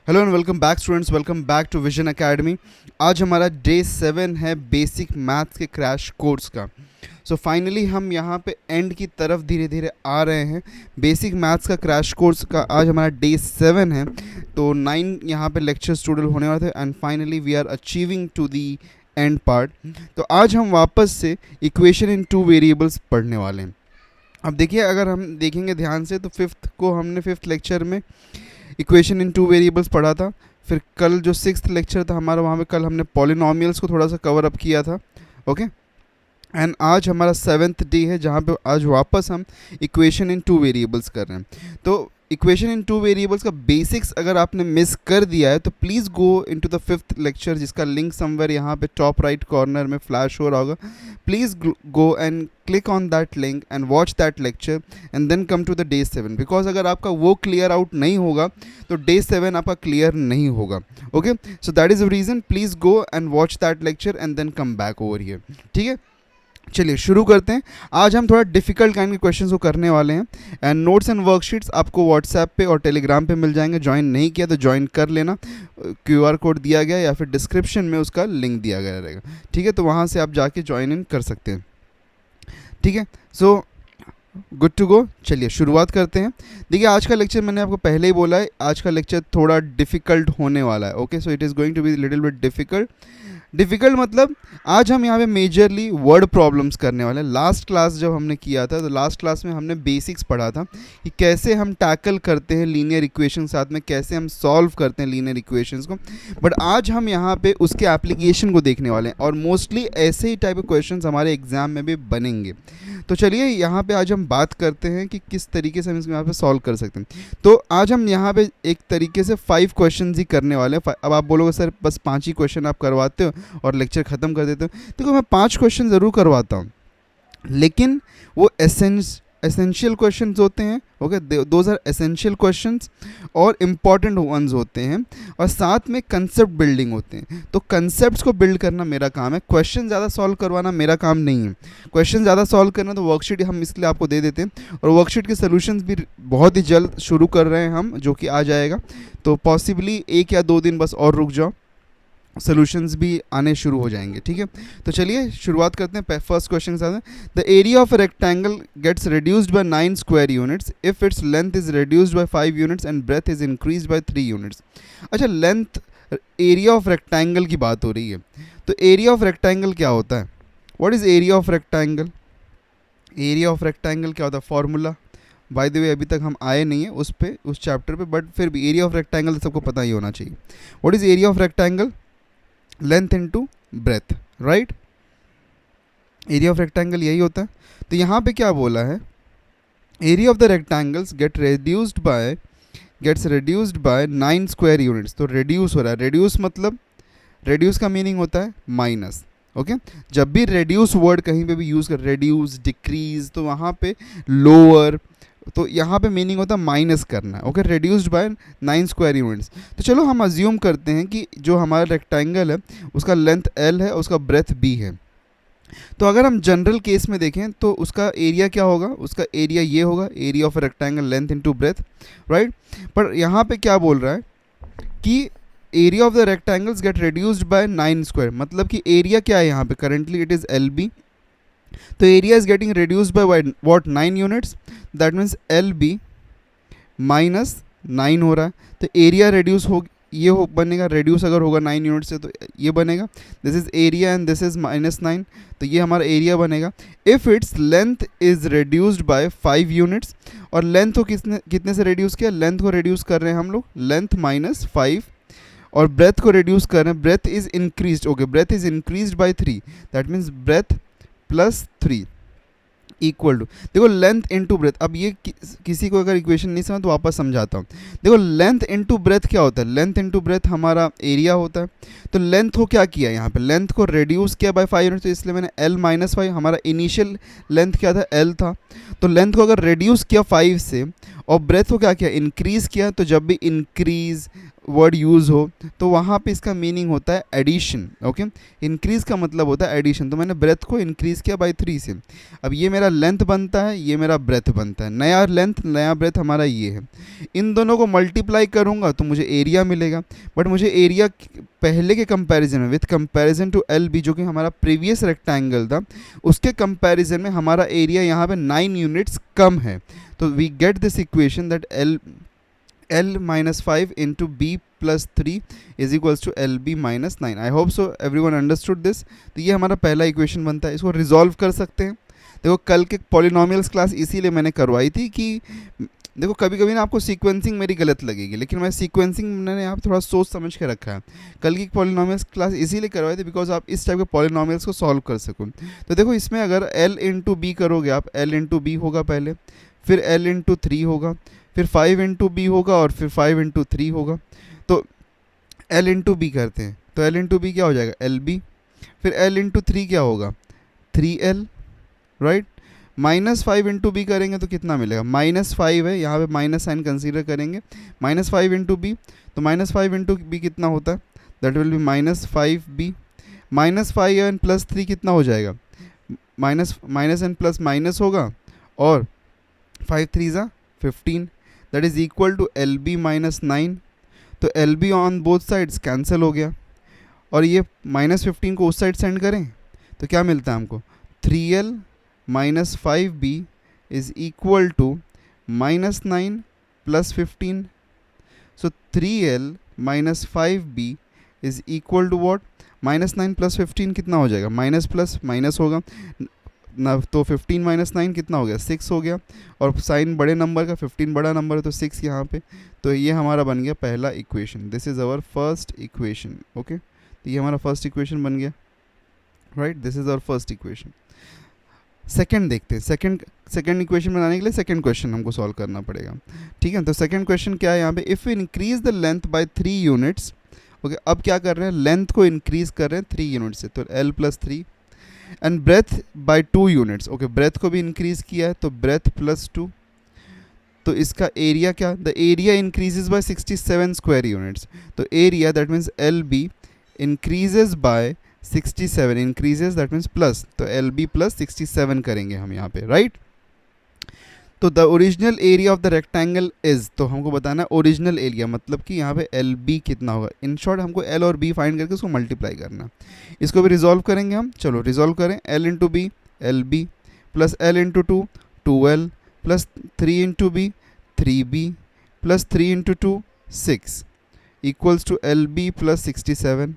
Hello and welcome back students, welcome back to Vision Academy. आज हमारा day 7 है basic maths के crash course का। सो फाइनली हम यहाँ पे एंड की तरफ धीरे धीरे आ रहे हैं। बेसिक मैथ्स का क्रैश कोर्स का आज हमारा डे 7 है, तो 9 यहाँ पे लेक्चर्स टोटल होने वाले थे and finally we are achieving to the end part. तो आज हम वापस से इक्वेशन इन टू वेरिएबल्स पढ़ने वाले हैं। अब देखिए, अगर हम देखेंगे ध्यान से तो फिफ्थ लेक्चर में इक्वेशन इन टू वेरिएबल्स पढ़ा था। फिर कल जो 6th लेक्चर था हमारा, वहाँ पे कल हमने पॉलिनॉमियल्स को थोड़ा सा कवर अप किया था। ओके, एंड आज हमारा 7th डे है जहाँ पे आज वापस हम इक्वेशन इन टू वेरिएबल्स कर रहे हैं। तो इक्वेशन इन टू वेरिएबल्स का बेसिक्स अगर आपने मिस कर दिया है तो please go into the 5th lecture, जिसका लिंक समवेयर यहाँ पे टॉप राइट कॉर्नर में फ्लैश हो रहा होगा। Please go and click on that link and watch that lecture and then come to the day 7, because अगर आपका वो क्लियर आउट नहीं होगा तो डे 7 आपका क्लियर नहीं होगा। Okay, so that is the reason, please go and watch that lecture and then come back over here. ठीक है, चलिए शुरू करते हैं। आज हम थोड़ा डिफिकल्ट काइंड के क्वेश्चंस को करने वाले हैं एंड नोट्स एंड वर्कशीट्स आपको व्हाट्सएप पे और टेलीग्राम पे मिल जाएंगे। ज्वाइन नहीं किया तो ज्वाइन कर लेना, QR कोड दिया गया या फिर डिस्क्रिप्शन में उसका लिंक दिया गया रहेगा। ठीक है, तो वहाँ से आप जाके ज्वाइन इन कर सकते हैं। ठीक है, सो गुड टू गो। चलिए शुरुआत करते हैं। देखिए, आज का लेक्चर मैंने आपको पहले ही बोला है, आज का लेक्चर थोड़ा डिफ़िकल्ट होने वाला है। Okay, so it is going to be little bit difficult मतलब आज हम यहाँ पे मेजरली वर्ड प्रॉब्लम्स करने वाले हैं। लास्ट क्लास जब हमने किया था तो लास्ट क्लास में हमने बेसिक्स पढ़ा था कि कैसे हम टैकल करते हैं लीनियर इक्वेशन, साथ में कैसे हम सॉल्व करते हैं लीनियर इक्वेशंस को। बट आज हम यहाँ पे उसके एप्लीकेशन को देखने वाले हैं और मोस्टली ऐसे ही टाइप के क्वेश्चंस हमारे एग्जाम में भी बनेंगे। तो चलिए यहाँ पे आज हम बात करते हैं कि किस तरीके से हम इसमें यहाँ पे सॉल्व कर सकते हैं। तो आज हम यहाँ पे एक तरीके से 5 क्वेश्चन ही करने वाले हैं। अब आप बोलोगे सर बस 5 ही क्वेश्चन आप करवाते हो और लेक्चर ख़त्म कर देते हो। देखो, मैं 5 क्वेश्चन ज़रूर करवाता हूँ, लेकिन वो एसेंशियल क्वेश्चंस होते हैं। Okay, those are essential questions और इम्पॉर्टेंट वंस होते हैं, और साथ में कंसेप्ट बिल्डिंग होते हैं। तो कंसेप्ट्स को बिल्ड करना मेरा काम है, क्वेश्चन ज़्यादा सॉल्व करवाना मेरा काम नहीं है। क्वेश्चन ज़्यादा सॉल्व करना तो वर्कशीट हम इसलिए आपको दे देते हैं, और वर्कशीट के सोल्यूशंस भी बहुत ही जल्द शुरू कर रहे हैं हम, जो कि आ जाएगा। तो पॉसिबली 1 या 2 दिन बस और रुक जाओ, सॉल्यूशंस भी आने शुरू हो जाएंगे। ठीक है, तो चलिए शुरुआत करते हैं। फर्स्ट क्वेश्चन के साथ, the area of a rectangle gets reduced by 9 square units if its length is reduced by 5 units and breadth is increased by 3 units. अच्छा, लेंथ एरिया ऑफ रेक्टेंगल की बात हो रही है, तो एरिया ऑफ रेक्टेंगल क्या होता है? What is area of rectangle? Area of rectangle क्या होता है? फॉर्मूला बाय द वे अभी तक हम आए नहीं है उस चैप्टर पे, बट फिर भी एरिया ऑफ रेक्टेंगल सबको पता ही होना चाहिए। What is area of rectangle? Length into breadth, right? Area of rectangle यही होता है। तो यहाँ पे क्या बोला है? Area of the rectangles gets reduced by 9 square units. तो रिड्यूस हो रहा है, रिड्यूस मतलब रिड्यूस का मीनिंग होता है माइनस। ओके, जब भी रिड्यूस वर्ड कहीं पे भी यूज़ कर, रिड्यूस, डिक्रीज, तो वहाँ पे लोअर, तो यहाँ पे मीनिंग होता है माइनस करना। Okay, reduced by 9 square units. तो चलो हम अज्यूम करते हैं कि जो हमारा रेक्टेंगल है उसका लेंथ L है, उसका ब्रेथ B है। तो अगर हम जनरल केस में देखें तो उसका एरिया क्या होगा? उसका एरिया ये होगा, area of rectangle length into breadth, right? पर यहाँ पे क्या बोल रहा है कि area of the rectangles gate reduced by 9 square, मतलब कि एरिया क्या है यहाँ पे? करेंटली इट इज़ LB, तो area is getting reduced by what? 9 units. That means LB minus 9 हो रहा है, तो एरिया रिड्यूस हो, ये हो बनेगा, रिड्यूस अगर होगा 9 यूनिट से तो ये बनेगा, this is area and this is -9, तो ये हमारा एरिया बनेगा। If it's length is reduced by 5 units, और लेंथ को कितने से रिड्यूस किया? लेंथ को रिड्यूस कर रहे हैं हम लोग, लेंथ -5, और ब्रेथ को रिड्यूस कर रहे हैं, breadth is increased. Okay, breadth is increased by 3, that means breadth +3 equal to, देखो लेंथ इनटू ब्रेथ। अब ये किसी को अगर इक्वेशन नहीं समझ तो वापस समझाता हूँ। देखो, लेंथ इनटू ब्रेथ क्या होता है? लेंथ इनटू ब्रेथ हमारा एरिया होता है। तो लेंथ को क्या किया यहाँ पे? लेंथ को रिड्यूस किया बाय 5 यूनिट, तो इसलिए मैंने L -5, हमारा इनिशियल लेंथ क्या था? L था। तो लेंथ को अगर रिड्यूस किया 5 से और ब्रेथ को क्या किया, इंक्रीज़ किया। तो जब भी इंक्रीज़ वर्ड यूज़ हो तो वहाँ पे इसका मीनिंग होता है एडिशन। ओके, इंक्रीज़ का मतलब होता है एडिशन। तो मैंने ब्रेथ को इंक्रीज़ किया बाई 3 से। अब ये मेरा लेंथ बनता है, ये मेरा ब्रेथ बनता है। नया लेंथ नया ब्रेथ हमारा ये है। इन दोनों को मल्टीप्लाई करूँगा तो मुझे एरिया मिलेगा। बट मुझे एरिया पहले के कंपैरिजन में, with comparison to L B, जो कि हमारा प्रीवियस रेक्टेंगल था, उसके कंपैरिजन में हमारा एरिया यहाँ पे 9 यूनिट्स कम है। तो we get this equation that L minus 5 into B plus 3 is equals to LB minus 9. I hope so everyone understood this. तो ये हमारा पहला इक्वेशन बनता है। इसको रिजॉल्व कर सकते हैं। देखो कल के पॉलिनोमियल्स क्लास इसीलिए मैंने करवाई थी कि देखो कभी कभी ना आपको सीक्वेंसिंग मेरी गलत लगेगी, लेकिन मैं सीक्वेंसिंग मैंने आप थोड़ा सोच समझ के रखा है। कल की पॉलिनोमियल्स क्लास इसीलिए करवाई थी बिकॉज आप इस टाइप के पॉलिनोमियल्स को सॉल्व कर सको। तो देखो इसमें अगर L इंटू बी करोगे आप, L इंटू बी होगा पहले, फिर L इंटू 3 होगा, फिर 5 इंटू बी होगा, और फिर 5 इंटू 3 होगा। तो L इंटू बी करते हैं तो L इंटू बी क्या हो जाएगा, एल बी। फिर L इंटू 3 क्या होगा, 3L, right. Minus 5 into B करेंगे तो कितना मिलेगा, -5 है, यहाँ पे माइनस साइन कंसीडर करेंगे। -5 इंटू बी, तो -5 इंटू बी कितना होता है, that will B -5b। -5 and +3 कितना हो जाएगा, माइनस एंड प्लस माइनस होगा, और 5 3 ज़ा 15, that is equal to LB minus 9। तो LB on both sides cancel हो गया, और ये -15 को उस साइड सेंड करें तो क्या मिलता है हमको, 3L minus 5B is equal to -9 + 15। So 3L minus 5B is equal to what, -9 + 15 कितना हो जाएगा, माइनस प्लस माइनस होगा ना, तो 15 - 9 कितना हो गया, 6 हो गया। और साइन बड़े नंबर का, 15 बड़ा नंबर है तो 6 यहाँ पे। तो ये हमारा बन गया पहला equation. This is our first equation. Okay, तो ये हमारा फर्स्ट इक्वेशन बन गया, right. This is our first equation. Second देखते हैं। सेकंड इक्वेशन बनाने के लिए सेकंड क्वेश्चन हमको सॉल्व करना पड़ेगा, ठीक है। तो सेकंड क्वेश्चन क्या है यहाँ पे, if increase the length bye 3 units. Okay, अब क्या कर रहे हैं, लेंथ को इंक्रीज कर रहे हैं 3 यूनिट से, तो L + 3 and breadth by 2 units. Okay, breadth को भी इंक्रीज किया है तो ब्रेथ +2। तो इसका एरिया क्या, the area increases by 67 square units. तो area that means LB increases by 67, increases that means plus, तो LB + 67 करेंगे हम यहाँ पे, राइट। तो the original area of the rectangle is, तो हमको बताना है ओरिजिनल एरिया, मतलब कि यहाँ पे LB कितना होगा। इन शॉर्ट हमको L और B फाइंड करके उसको मल्टीप्लाई करना। इसको भी रिजॉल्व करेंगे हम, चलो रिजॉल्व करें। L into B LB plus L into 2 2L plus 3 into B 3B plus 3 into 2 6 equals to LB + 67।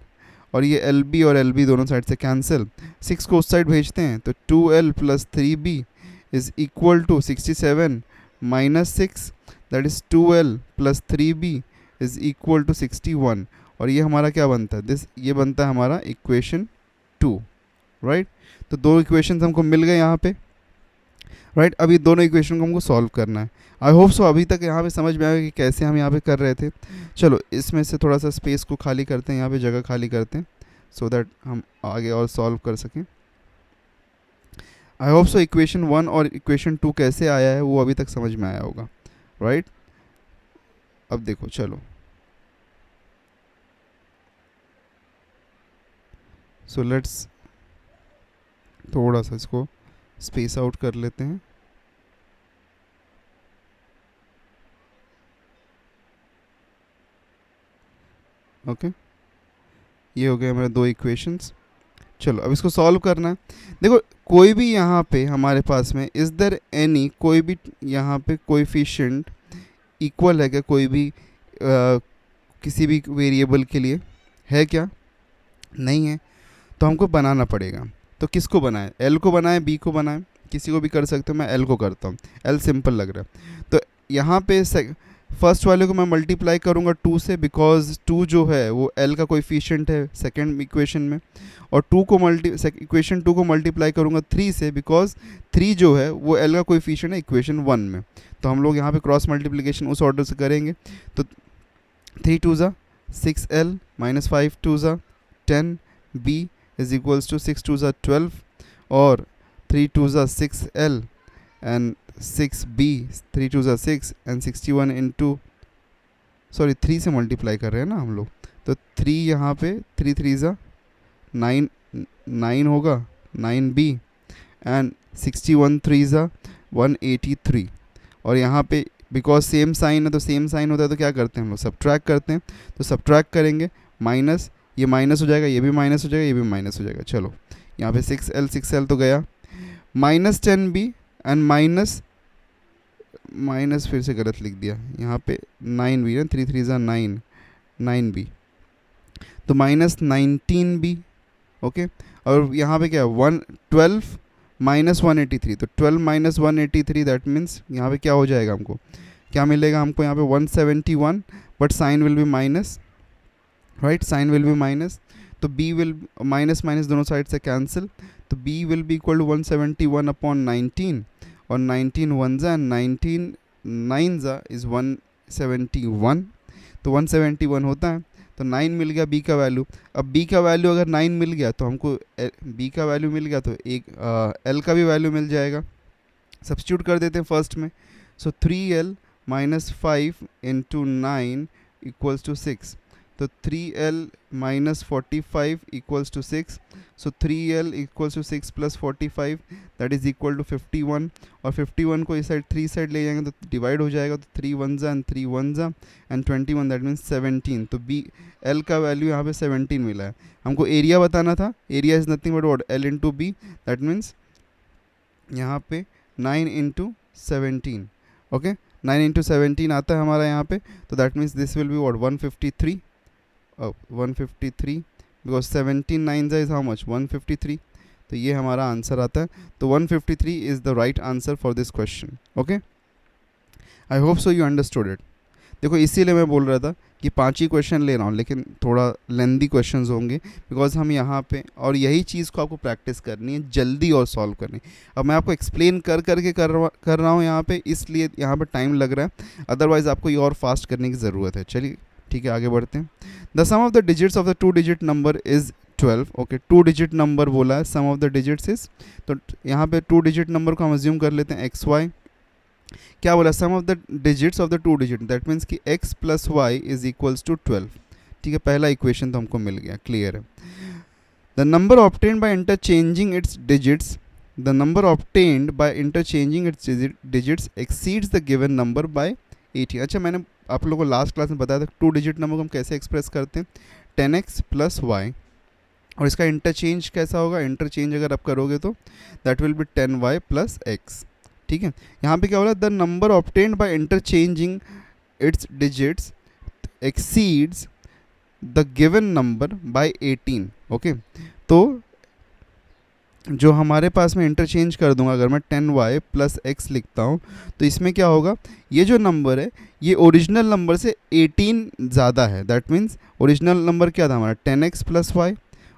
और ये LB और LB दोनों साइड से कैंसिल, 6 को उस साइड भेजते हैं तो 2L + 3B is equal to 67 minus 6, that is 2L plus 3B is equal to 61। और ये हमारा क्या बनता है, ये बनता है हमारा इक्वेशन 2, राइट। तो 2 इक्वेशंस हमको मिल गए यहाँ पे, राइट। अभी दोनों इक्वेशन को हमको सॉल्व करना है। आई होप सो अभी तक यहाँ पे समझ में आएगा कि कैसे हम यहाँ पे कर रहे थे। चलो इसमें से थोड़ा सा स्पेस को खाली करते हैं, यहाँ पे जगह खाली करते हैं सो दैट हम आगे और सॉल्व कर सकें। आई होप सो इक्वेशन 1 और इक्वेशन 2 कैसे आया है वो अभी तक समझ में आया होगा, राइट। अब देखो चलो, सो लेट्स थोड़ा सा इसको स्पेस आउट कर लेते हैं। ओके, ये हो गए हमारे 2 इक्वेशंस। चलो अब इसको सॉल्व करना है। देखो कोई भी यहाँ पे हमारे पास में इज़ देयर एनी, कोई भी यहाँ पे कोएफिशिएंट इक्वल है क्या, कोई भी किसी भी वेरिएबल के लिए है क्या, नहीं है। तो हमको बनाना पड़ेगा। तो किसको बनाए, L को बनाए, B को बनाए, किसी को भी कर सकते हो। मैं L को करता हूँ, L सिंपल लग रहा है। तो यहाँ पे फर्स्ट वाले को मैं मल्टीप्लाई करूँगा 2 से, बिकॉज 2 जो है वो L का कोएफिशिएंट है सेकेंड इक्वेशन में। और इक्वेशन 2 को मल्टीप्लाई करूँगा 3 से, बिकॉज 3 जो है वो L का कोएफिशिएंट है इक्वेशन 1 में। तो हम लोग यहाँ पे क्रॉस मल्टीप्लिकेशन उस ऑर्डर से करेंगे। तो 3 2 ज़ा 6L माइनस 5 2 ज़ा 10B इज इक्वल्स टू 6 2 ज़ा 12 और 3 2 ज़ा 6L एंड 6b, 3 2 ज़ा 6 एंड 61 इंटू, सॉरी 3 से मल्टीप्लाई कर रहे हैं ना हम लोग, तो 3 यहाँ पे 3 3 ज़ा 9, 9 होगा 9b एंड 61 3 ज़ा 183। और यहाँ पे बिकॉज सेम साइन है तो सेम साइन होता है तो क्या करते हैं हम लोग, सब्ट्रैक्ट करते हैं। तो सब्ट्रैक्ट करेंगे, माइनस, ये माइनस हो जाएगा, ये भी माइनस हो जाएगा, ये भी माइनस हो जाएगा। चलो यहाँ पे 6l तो गया, minus 10b and minus, minus फिर से गलत लिख दिया यहाँ पे 9b ना, 3 3 ज़ा 9, 9b, तो माइनस 19b। ओके, और यहाँ पे क्या है 12 माइनस 183, तो 12 माइनस 183 दैट मीन्स यहाँ पे क्या हो जाएगा, हमको क्या मिलेगा, हमको यहाँ पे 171, but sign will be minus, right, sign will be minus, तो b विल माइनस माइनस दोनों साइड से कैंसिल, तो b will be equal to 171 upon 19, और 19 वन ज़ा, 19 9 ज़ा इज़ 171, तो 171 होता है, तो 9 मिल गया b का वैल्यू। अब b का वैल्यू अगर 9 मिल गया तो हमको b का वैल्यू मिल गया तो एक l का भी वैल्यू मिल जाएगा। सब्स्टिट्यूट कर देते हैं फर्स्ट में, so 3l minus 5 into 9 equals to 6, तो 3l minus 45 equals to 6, so 3l equals to 6 plus 45 that is equal to 51, और 51 को इस साइड 3 साइड ले जाएंगे तो डिवाइड हो जाएगा, तो 3 1 ज़ा एंड 3 1 ज़ा एंड 21 दैट मीन्स 17, तो b l का वैल्यू यहाँ पे 17 मिला है। हमको एरिया बताना था, area is nothing but what l into B, that means यहाँ पे 9 इंटू 17, ओके 9 इंटू 17 आता है हमारा यहाँ पे, तो that means this will be what 153, 153 because 17 9 is how much 153, तो ये हमारा आंसर आता है। तो 153 is the right answer for this question. Okay, I hope so you understood it. देखो इसीलिए मैं बोल रहा था कि 5 ही क्वेश्चन ले रहा हूँ, लेकिन थोड़ा लेंदी क्वेश्चंस होंगे बिकॉज हम यहाँ पे, और यही चीज़ को आपको प्रैक्टिस करनी है, जल्दी और सॉल्व करनी है। अब मैं आपको एक्सप्लेन कर रहा हूँ यहाँ पे, इसलिए यहाँ पे टाइम लग रहा है, अदरवाइज़ आपको ये और फास्ट करने की ज़रूरत है। चलिए ठीक है, आगे बढ़ते हैं। The sum of the digits of the 2 digit number is 12। Okay, 2 digit number बोला है, sum of the digits is, तो यहाँ पे 2 डिजिट नंबर को हम अज्यूम कर लेते हैं XY। क्या बोला, sum of the digits of the 2 digit, that means कि x plus Y is equals to 12। ठीक है, पहला इक्वेशन तो हमको मिल गया, क्लियर है। The number obtained by interchanging it's digits, the number obtained by interchanging it's digits exceeds the given number by 18। अच्छा, मैंने आप लोगों को लास्ट क्लास में बताया था 2 डिजिट नंबर को हम कैसे एक्सप्रेस करते हैं, 10x प्लस वाई, और इसका इंटरचेंज कैसा होगा, इंटरचेंज अगर आप करोगे तो that will B 10y plus x। ठीक है, यहाँ पे क्या हो रहा है, the number obtained by interchanging it's digits exceeds the given number by 18। Okay, तो जो हमारे पास में इंटरचेंज कर दूंगा, अगर मैं 10y प्लस x लिखता हूँ तो इसमें क्या होगा, ये जो नंबर है ये ओरिजिनल नंबर से 18 ज़्यादा है। दैट मीन्स ओरिजिनल नंबर क्या था हमारा 10x प्लस वाई,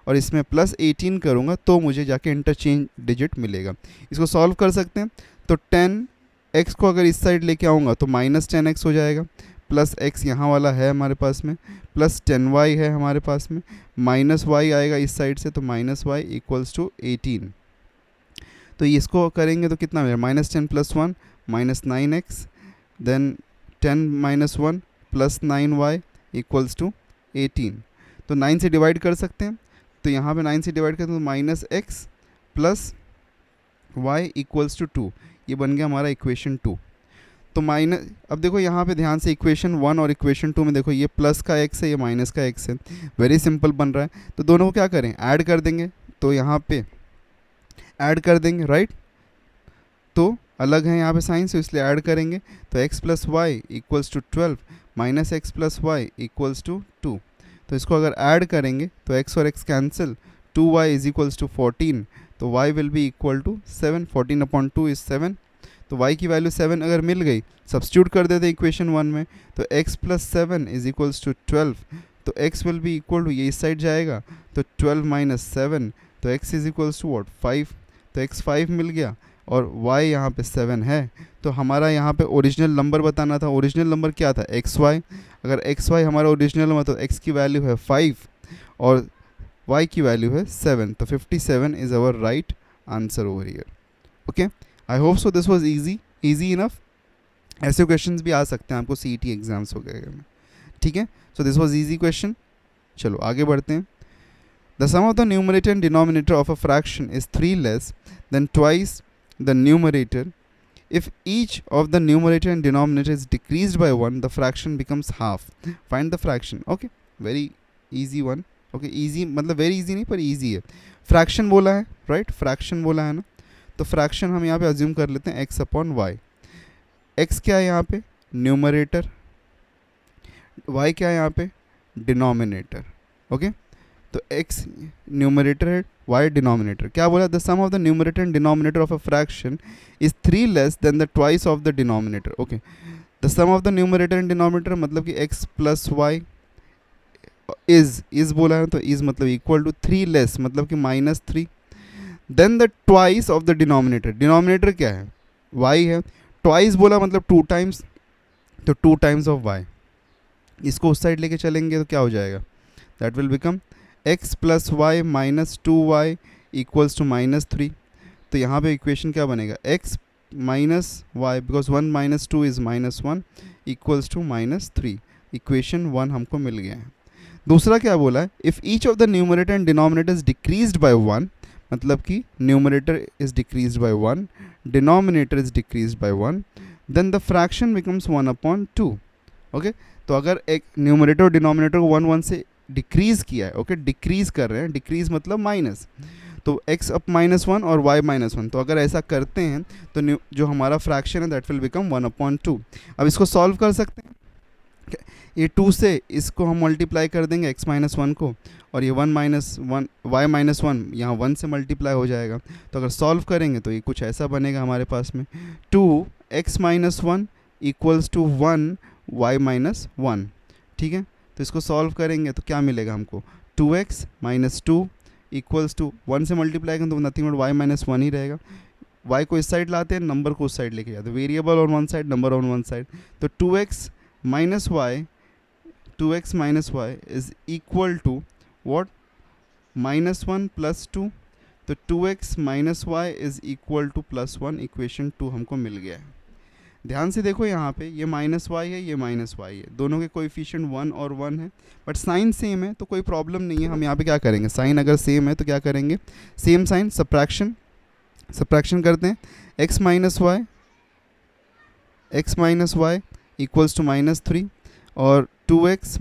और इसमें प्लस 18 करूँगा तो मुझे जाके इंटरचेंज डिजिट मिलेगा। इसको सॉल्व कर सकते हैं, तो 10x को अगर इस साइड लेके आऊँगा तो माइनस 10x हो जाएगा, प्लस x यहाँ वाला है हमारे पास में, प्लस 10y है हमारे पास में, माइनस y आएगा इस साइड से, तो माइनस y इक्वल्स टू 18। तो इसको करेंगे तो कितना मिलेगा, minus 10 plus 1 minus 9x, then 10 minus 1 plus 9y equals to 18। तो 9 से डिवाइड कर सकते हैं, तो यहाँ पे 9 से डिवाइड करते हैं तो minus x plus y equals to 2, ये बन गया हमारा इक्वेशन 2। तो माइनस, अब देखो यहाँ पे ध्यान से इक्वेशन 1 और इक्वेशन 2 में देखो, ये प्लस का x है, ये माइनस का x है, वेरी सिंपल बन रहा है। तो दोनों को क्या करें, ऐड कर देंगे, तो यहाँ पे ऐड कर देंगे, राइट, तो अलग है यहाँ पे साइन, तो इसलिए ऐड करेंगे, तो x plus Y equals to 12 minus X plus Y equals to 2। तो इसको अगर ऐड करेंगे तो x और x cancel, 2y is equals to 14, तो y will be equal to 7, 14 upon 2 is 7, तो y की वैल्यू 7 अगर मिल गई, सब्स्टिट्यूट कर देते इक्वेशन 1 में, तो x plus 7 is equals to 12, तो x will be equal to, ये इस साइड जाएगा, तो 12 माइनस 7, तो x is equals to what 5, तो x 5 मिल गया, और y यहाँ पे 7 है। तो हमारा यहाँ पे ओरिजिनल नंबर बताना था, ओरिजिनल नंबर क्या था xy, अगर xy हमारा ओरिजिनल नंबर, तो x की वैल्यू है 5 और y की वैल्यू है 7, तो 57 is our right answer over here. Okay, I hope so this was easy. Easy enough. ऐसे क्वेश्चंस भी आ सकते हैं आपको CET एग्जाम्स वगैरह में, ठीक है। So this was easy question. चलो आगे बढ़ते हैं। The sum of the numerator and denominator of a fraction is 3 less than twice the numerator. If each of the numerator and denominator is decreased by 1, the fraction becomes half. Find the fraction. Okay, very easy one. Okay, easy मतलब very easy नहीं पर easy है. Fraction बोला है, right? Fraction बोला है ना, तो fraction हम यहाँ पे assume कर लेते हैं x upon y. x क्या है यहाँ पे? Numerator. y क्या है यहाँ पे? Denominator. Okay? तो x न्यूमरेटर है, y डिनोमिनेटर. क्या बोला? The sum of the numerator and denominator of a fraction is 3 less than the twice of the denominator. Okay, the sum of the numerator and denominator मतलब कि x plus Y is बोला है, तो is मतलब equal to 3 less मतलब कि -3 than the twice of the denominator. Denominator क्या है? y है. ट्वाइस बोला मतलब 2 टाइम्स, तो 2 टाइम्स ऑफ y. इसको उस साइड लेके चलेंगे तो क्या हो जाएगा? That will become x plus Y minus 2y equals to -3. तो यहाँ पे इक्वेशन क्या बनेगा? x minus Y because 1 minus 2 is -1 equals to -3. Equation 1 हमको मिल गया है. दूसरा क्या बोला है? If each of the numerator and denominator is decreased by 1, मतलब कि numerator is decreased by 1, denominator is decreased by 1, then the fraction becomes 1/2. Okay, तो अगर एक न्यूमरेटर और डिनोमिनेटर को 1 से डिक्रीज़ किया है, ओके, डिक्रीज़ कर रहे हैं, डिक्रीज़ मतलब माइनस, तो x अप -1 और y -1. तो अगर ऐसा करते हैं तो जो हमारा फ्रैक्शन है दैट विल बिकम 1/2. अब इसको सॉल्व कर सकते हैं. ये 2 से इसको हम मल्टीप्लाई कर देंगे x -1 को, और ये 1 -1 y -1 यहाँ 1 से मल्टीप्लाई हो जाएगा. तो अगर सॉल्व करेंगे तो ये कुछ ऐसा बनेगा हमारे पास में, 2x -1 इक्वल्स टू 1 y -1. ठीक है, तो इसको सॉल्व करेंगे तो क्या मिलेगा हमको? 2x - 2 इक्वल्स टू 1 से मल्टीप्लाई करें तो नथिंग बट y -1 ही रहेगा. y को इस साइड लाते हैं, नंबर को उस साइड लेके जाते हैं, variable on one side, number on one side. तो 2x - y is equal to what? -1 + 2. तो 2x - y is equal to +1. Equation 2 हमको मिल गया है. ध्यान से देखो यहाँ पे ये -y है, ये -y है, दोनों के कोएफिशिएंट 1 और 1 है, बट साइन सेम है तो कोई प्रॉब्लम नहीं है. हम यहाँ पे क्या करेंगे? साइन अगर सेम है तो क्या करेंगे? सेम साइन, सब्ट्रैक्शन करते हैं. x - y इक्वल्स टू -3 और 2x -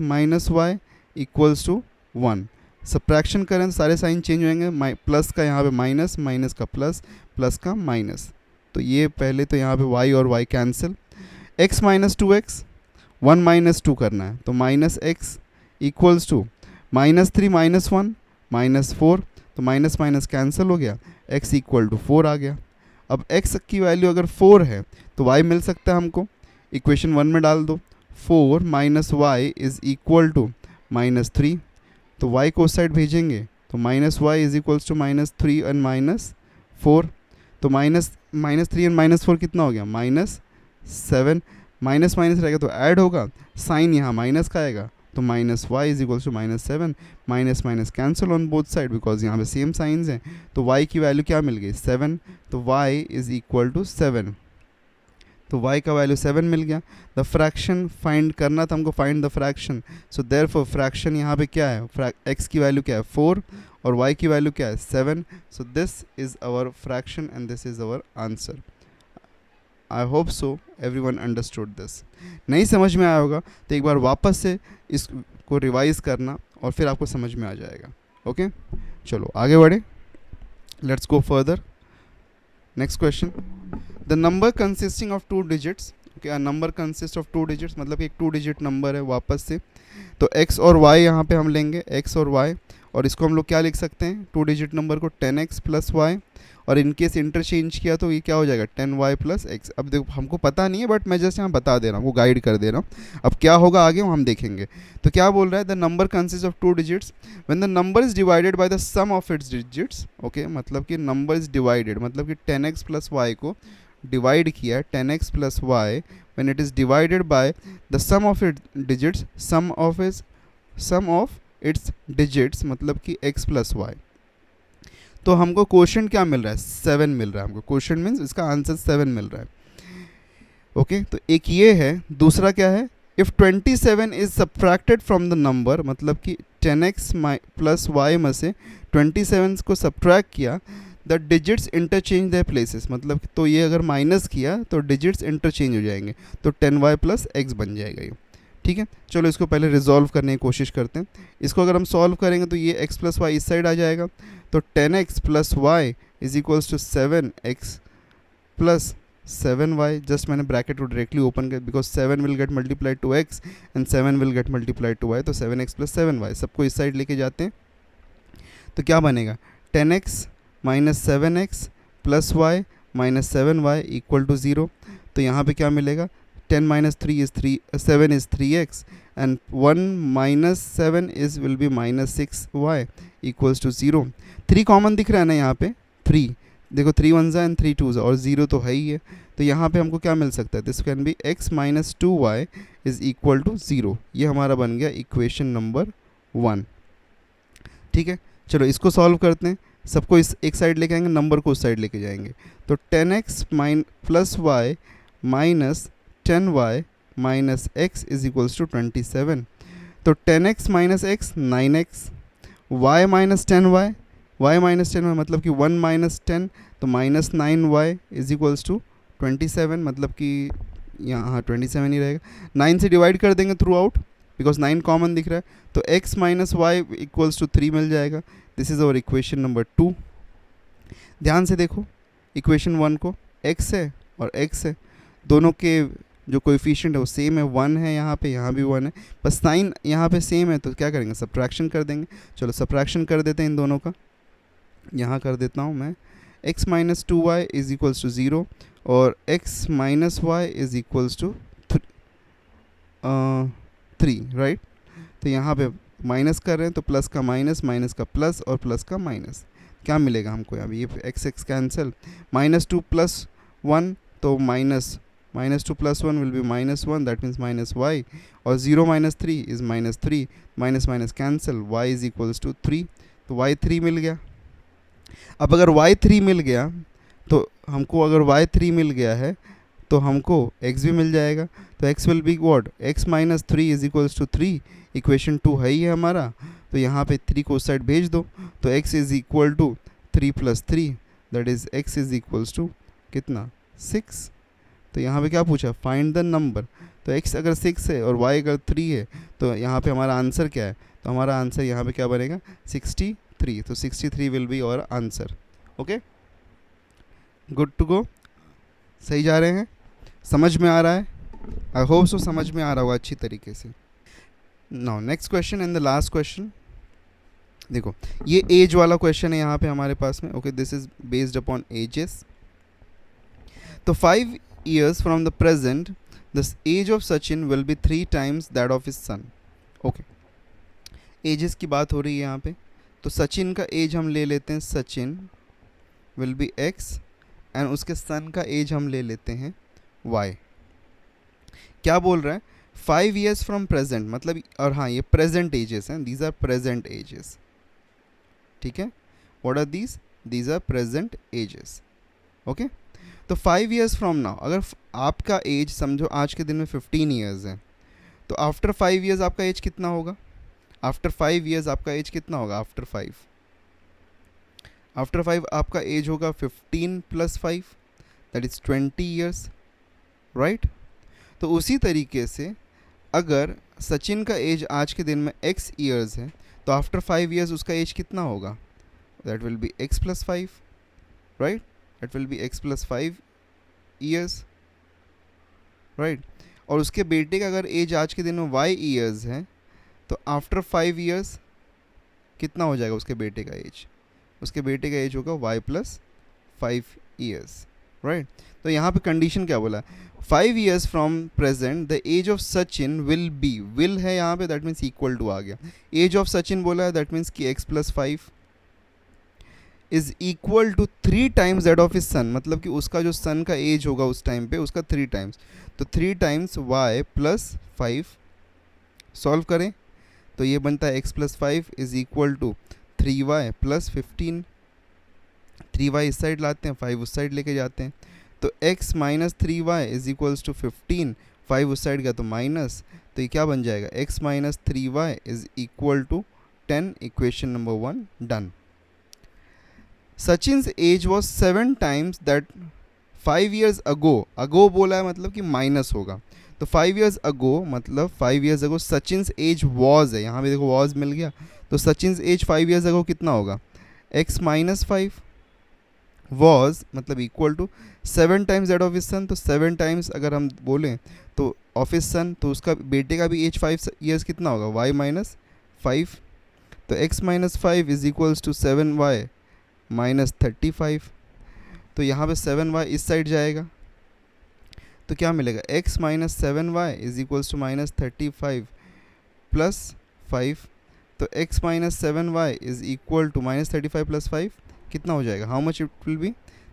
y equals to 1. Subtraction करें तो सारे साइन चेंज होंगे, प्लस का यहाँ पे माइनस, माइनस का प्लस, प्लस का माइनस. तो ये पहले तो यहाँ पे y और y कैंसिल. x - 2x 1 - 2 करना है, तो -x इक्वल्स टू -3 - 1 -4. तो माइनस माइनस कैंसिल हो गया, x इक्वल टू 4 आ गया. अब x की वैल्यू अगर 4 है तो y मिल सकता है हमको, इक्वेशन 1 में डाल दो. 4 - y इज़ इक्वल टू -3. तो y को उस साइड भेजेंगे तो -y is equals to -3 and -4. तो -3 एंड -4 कितना हो गया? -7. माइनस माइनस रहेगा तो ऐड होगा, साइन यहाँ माइनस का आएगा, तो -y is equals to -7. Minus minus cancel on both side because यहाँ पे सेम साइंस हैं. तो y की वैल्यू क्या मिल गई? 7. तो y इज इक्वल टू 7. तो y का वैल्यू 7 मिल गया. द फ्रैक्शन फाइंड करना था हमको, find the fraction. So therefore fraction यहाँ पे क्या है? x की वैल्यू क्या है? 4 और y की वैल्यू क्या है? 7. So this is our fraction and this is our answer. I hope so everyone understood this. नहीं समझ में आया होगा तो एक बार वापस से इसको रिवाइज करना और फिर आपको समझ में आ जाएगा. ओके, चलो आगे बढ़े. Let's go further. Next question. The number consisting of 2 digits. Okay, a number consist of 2 digits मतलब एक 2 डिजिट नंबर है. वापस से तो x और y यहाँ पे हम लेंगे, x और y, और इसको हम लोग क्या लिख सकते हैं? 2 डिजिट नंबर को 10x + y, और इनकेस इंटरचेंज किया तो ये क्या हो जाएगा? 10y + x. अब देखो हमको पता नहीं है बट मैं जस्ट यहाँ बता दे रहा हूँ, वो गाइड कर दे रहा हूँ. अब क्या होगा आगे वो हम देखेंगे. तो क्या बोल रहा है? The number consist of 2 digits when the number is divided by the sum of its digits. Okay, मतलब कि नंबर इज डिवाइडेड, मतलब कि 10x + y को डिवाइड किया है 10x + y when it is divided by the sum of its digits, sum of its digits मतलब कि x + y. तो हमको क्वोशंट क्या मिल रहा है? 7 मिल रहा है हमको. क्वोशंट मीन्स इसका आंसर 7 मिल रहा है. ओके, तो एक ये है, दूसरा क्या है, if 27 is subtracted from the number, मतलब कि 10x प्लस वाई में से 27 को सब्ट्रैक्ट किया, the digits interchange their places, मतलब तो ये अगर माइनस किया तो डिजिट्स इंटरचेंज हो जाएंगे, तो 10y प्लस एक्स बन जाएगा ये। ठीक है, चलो इसको पहले रिजॉल्व करने की कोशिश करते हैं। इसको अगर हम सॉल्व करेंगे तो ये x प्लस वाई इस साइड आ जाएगा, तो 10x plus Y is equals to 7x plus 7y, just मैंने ब्रैकेट को डायरेक्टली ओपन कर, because 7 will get multiplied to x and 7 will get multiplied to y, तो 7x प्लस 7y सबको इस साइड लेके जाते हैं, तो क्या बनेगा 10x minus 7x plus Y minus 7y equal to 0। तो यहाँ पे क्या मिलेगा, 10 minus 3 is 7 is 3x and 1 minus 7 is will be minus 6y equals to 0। 3 common दिख रहा है ना यहाँ पे, 3 देखो, 3 1 एंड 3 2 और 0 तो है ही है, तो यहाँ पे हमको क्या मिल सकता है, this can be x minus 2y is equal to 0। ये हमारा बन गया इक्वेशन नंबर 1। ठीक है, चलो इसको सॉल्व करते हैं, सबको इस एक साइड लेके आएंगे, नंबर को उस साइड लेके जाएंगे, तो 10x plus Y minus 10y minus x is equals to 27। तो 10x minus x 9x, y minus 10y, y minus 10y मतलब कि 1 माइनस 10, तो minus 9y is equals to 27, मतलब कि यहाँ 27 ही रहेगा, 9 से डिवाइड कर देंगे थ्रू आउट, बिकॉज 9 कॉमन दिख रहा है, तो x minus Y equals to 3 मिल जाएगा। This is our equation number 2। ध्यान से देखो इक्वेशन 1 को, x है और x है, दोनों के जो कोएफिशिएंट है वो सेम है, 1 है यहाँ भी 1 है, बस साइन यहाँ पे सेम है, तो क्या करेंगे, सब्ट्रैक्शन कर देंगे। चलो सब्ट्रैक्शन कर देते हैं इन दोनों का, यहाँ कर देता हूँ मैं, x minus 2y is equals to 0 और x minus Y is equals to 3, right. तो यहाँ पे माइनस कर रहे हैं, तो प्लस का माइनस, माइनस का प्लस और प्लस का माइनस, क्या मिलेगा हमको यहाँ, ये x कैंसिल, माइनस 2 प्लस 1, तो minus 2 plus 1 will be minus 1, that means minus Y, और 0 minus 3 is minus 3, minus minus cancel, y is equals to 3, तो y 3 मिल गया। अब अगर y 3 मिल गया तो हमको, अगर y 3 मिल गया है तो हमको x भी मिल जाएगा, तो x will be what, x minus 3 is equals to 3, equation 2 है ही है हमारा, तो यहाँ पे 3 को उस साइड भेज दो, तो x is equal to 3 plus 3, that is x is equals to कितना, 6। तो यहाँ पे क्या पूछा, फाइंड द नंबर, तो x अगर 6 है और y अगर 3 है, तो यहाँ पे हमारा आंसर क्या है, तो हमारा आंसर यहाँ पे क्या बनेगा, 63, तो 63 will be our answer. Okay, good to go, सही जा रहे हैं, समझ में आ रहा है, आई होप सो समझ में आ रहा होगा अच्छी तरीके से। Now next question and the last question, देखो ये एज वाला क्वेश्चन है यहाँ पे हमारे पास में। Okay, this is based upon ages. तो 5 years from the present, the age of Sachin will be 3 times that of his son. Okay, ages की बात हो रही है यहाँ पे, तो सचिन का एज हम ले लेते हैं, Sachin will be x and उसके सन का एज हम ले लेते हैं y। क्या बोल रहा है, 5 years from present, मतलब, और हाँ ये प्रेजेंट एजेस हैं, दीज आर प्रेजेंट एजेस। ठीक है, what are these are present ages. Okay, तो 5 years फ्रॉम नाउ, अगर आपका एज समझो आज के दिन में 15 years है, तो आफ्टर 5 years आपका एज कितना होगा, आफ्टर 5 years आपका एज कितना होगा, आफ्टर 5 आपका एज होगा 15 plus 5, that is 20 years, right. तो उसी तरीके से अगर सचिन का एज आज के दिन में x years है, तो आफ्टर 5 years उसका एज कितना होगा, that will B x plus 5, right, that will be x plus 5 years, right। और उसके बेटे का अगर एज आज के दिन में y years है, तो आफ्टर 5 years कितना हो जाएगा उसके बेटे का एज, उसके बेटे का एज होगा y plus 5 years, right। तो यहाँ पे कंडीशन क्या बोला, 5 years from present the age of Sachin will be, will है यहाँ पे, दैट मीन्स इक्वल टू आ गया, एज ऑफ सचिन बोला है, दैट मीन्स कि x plus 5 is equal to 3 times that of his son, मतलब कि उसका जो सन का एज होगा उस टाइम पे उसका 3 times, तो 3 times y प्लस 5, सॉल्व करें तो ये बनता है x plus 5 is equal to 3y plus 15, 3y इस साइड लाते हैं, 5 उस साइड लेके जाते हैं, तो x minus 3y is equals to 15, 5 उस साइड गया तो माइनस, तो ये क्या बन जाएगा, x minus 3y is equal to 10, equation number 1 done. Sachin's age was 7 times that 5 years ago बोला है मतलब कि माइनस होगा, तो 5 years अगो मतलब 5 years ago Sachin's age was है, यहाँ पे देखो वॉज मिल गया, तो सचिन्स एज 5 years अगो कितना होगा, x माइनस 5 वॉज मतलब equal to 7 times that of his son, तो 7 टाइम्स अगर हम बोलें तो ऑफ हिज सन, तो उसका बेटे का भी एज 5 years कितना होगा, y माइनस 5, तो x minus 5 is equals to 7y minus 35, तो यहाँ पे 7y इस साइड जाएगा, तो क्या मिलेगा, x minus 7y is equals to minus 35 plus 5, तो x minus 7y is equal to minus 35 plus 5 कितना हो जाएगा, how much it will be,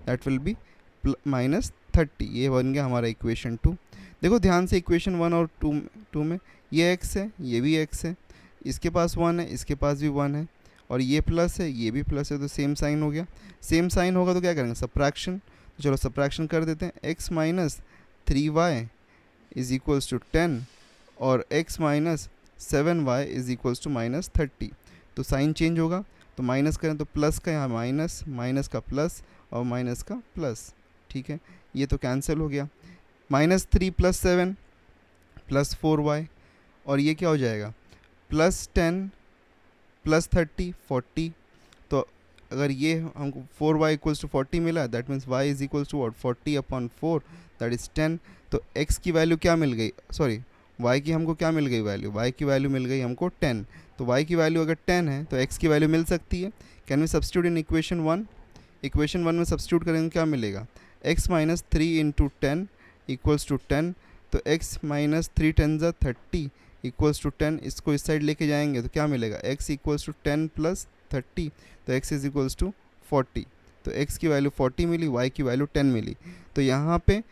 that will be minus 30। ये बन गया हमारा इक्वेशन 2। देखो ध्यान से इक्वेशन 1 और 2 में ये x है, ये भी x है, इसके पास 1 है, इसके पास भी 1 है, और ये प्लस है, ये भी प्लस है, तो सेम साइन हो गया। सेम साइन होगा तो क्या करेंगे, सब्ट्रैक्शन, तो चलो सब्ट्रैक्शन कर देते हैं। x minus 3y is equals to 10 और x minus 7y is equals to minus 30, तो साइन चेंज होगा, तो माइनस करें तो प्लस का यहाँ माइनस, माइनस का प्लस और माइनस का प्लस, ठीक है, ये तो कैंसिल हो गया। माइनस 3 प्लस 7 प्लस 4y, और ये क्या हो जाएगा, प्लस 10 प्लस 30 40, तो अगर ये हमको 4y इक्वल्स टू 40 मिला, that means y is equals to 40 upon 4 that is 10, तो x की वैल्यू क्या मिल गई, सॉरी y की हमको क्या मिल गई वैल्यू, y की वैल्यू मिल गई हमको 10, तो y की वैल्यू अगर 10 है तो x की वैल्यू मिल सकती है। Can we substitute in equation 1, equation 1 में सब्स्टिट्यूट करेंगे क्या मिलेगा, x minus 3 into 10 equals to 10, तो x माइनस 3 10 ज़ा 30 इक्वल्स टू 10, इसको इस साइड लेके जाएंगे तो क्या मिलेगा, x इक्वल्स टू 10 प्लस 30, तो x इज इक्वल्स टू 40, तो x की वैल्यू 40 मिली, y की वैल्यू 10 मिली, तो यहाँ पे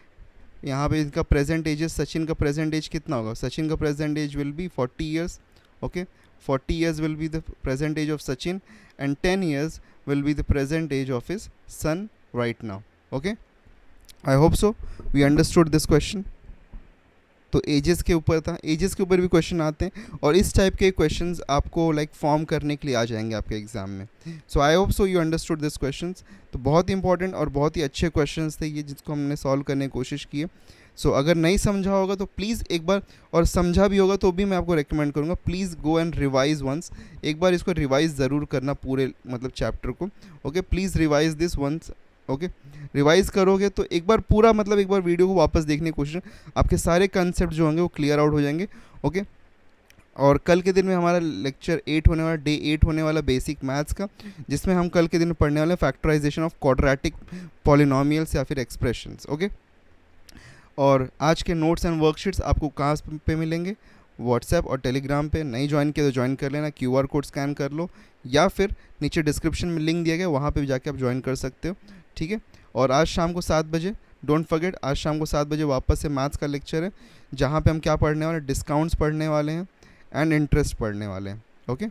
इनका प्रेजेंट एज, सचिन का प्रेजेंट एज कितना होगा, सचिन का present age will be 40 years, ओके, 40 years will be the present age of Sachin and 10 years will be the present age of his son right now, okay, I hope so we understood this question। तो edges के ऊपर था, edges के ऊपर भी question आते हैं और इस टाइप के क्वेश्चंस आपको लाइक फॉर्म करने के लिए आ जाएंगे आपके एग्जाम में। So I hope so you understood this questions. तो बहुत ही इंपॉर्टेंट और बहुत ही अच्छे क्वेश्चंस थे ये, जिसको हमने सॉल्व करने की कोशिश की है। सो अगर नहीं समझा होगा तो प्लीज़ एक बार, और समझा भी होगा तो भी मैं आपको रिकमेंड करूँगा please go and revise once, एक बार इसको रिवाइज ज़रूर करना पूरे मतलब चैप्टर को, okay, please revise this once, okay, revise करोगे तो एक बार पूरा मतलब एक बार वीडियो को वापस देखने की कोशिश, आपके सारे कंसेप्ट जो होंगे वो क्लियर आउट हो जाएंगे, ओके। और कल के दिन में हमारा लेक्चर 8 होने वाला, डे 8 होने वाला बेसिक मैथ्स का, जिसमें हम कल के दिन में पढ़ने वाले फैक्टराइजेशन ऑफ क्वाड्रेटिक पॉलिनोमियल्स या फिर एक्सप्रेशंस, ओके। और आज के नोट्स एंड वर्कशीट्स आपको कहाँ पे मिलेंगे, व्हाट्सएप और टेलीग्राम पे। नहीं ज्वाइन किया तो ज्वाइन कर लेना, QR कोड स्कैन कर लो, या फिर नीचे डिस्क्रिप्शन में लिंक दिया गया वहाँ पे भी जाके आप ज्वाइन कर सकते हो, ठीक है। और आज शाम को 7 बजे, डोंट फॉरगेट, आज शाम को 7 बजे वापस से मैथ्स का लेक्चर है, जहाँ पे हम क्या पढ़ने वाले हैं, डिस्काउंट्स पढ़ने वाले हैं एंड इंटरेस्ट पढ़ने वाले हैं, ओके।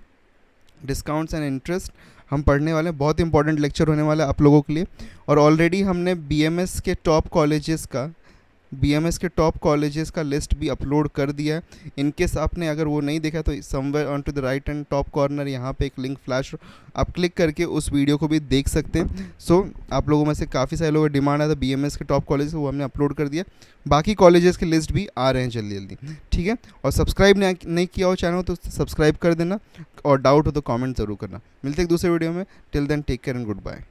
डिस्काउंट्स एंड इंटरेस्ट हम पढ़ने वाले हैं, बहुत इंपॉर्टेंट लेक्चर होने वाला है आप लोगों के लिए। और ऑलरेडी हमने BMS के टॉप कॉलेजेस का लिस्ट भी अपलोड कर दिया है। इनकेस आपने अगर वो नहीं देखा तो somewhere on to the right end top corner यहाँ पे एक लिंक फ्लैश, आप क्लिक करके उस वीडियो को भी देख सकते हैं। सो आप लोगों में से काफ़ी सारे लोगों का डिमांड आया था BMS के टॉप कॉलेज, वो हमने अपलोड कर दिया। बाकी कॉलेजेस के लिस्ट भी आ रहे हैं जल्दी जल्दी, ठीक है। और सब्सक्राइब नहीं किया हो चैनल तो सब्सक्राइब कर देना, और डाउट हो तो कॉमेंट ज़रूर करना। मिलते हैं एक दूसरे वीडियो में, till then take care and good bye.